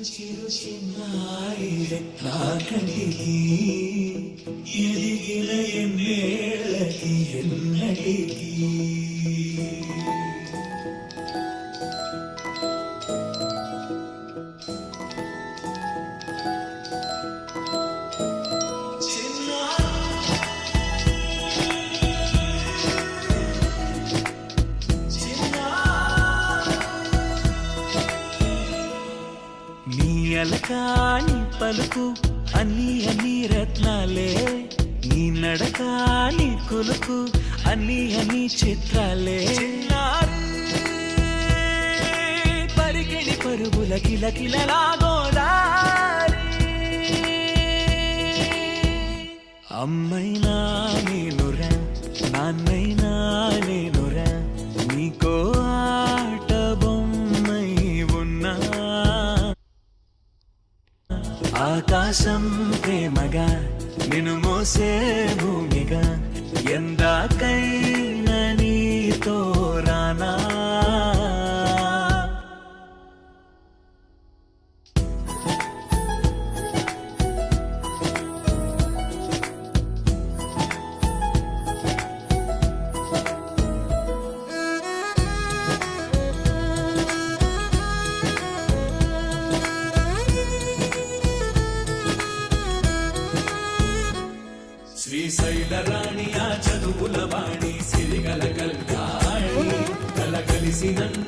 చిరు చిన్నాయిరే నా కంటికి ఎదిగిన ఎన్నేళ్ళకి ఎన్నటికి అలకాని పలుకు అన్ని రత్నాలే నీ నడకాని కొలుకు అన్ని చిత్రాలే పరికిణి పరుగుల కిలకిలలాగోదారి అమ్మైనా నేనురా నాన్నైనా నేనురా నీకో ఆట బొమ్మై ఉన్నా ఆకాశం ప్రేమగా నిన్ను మోసే భూమిగా ఎందాకైనా నీతో రానా శ్రీశైల రాణి ఆ చదువుల వాణి సిరిగల కళ్యాణి కలగలిసి నన్ను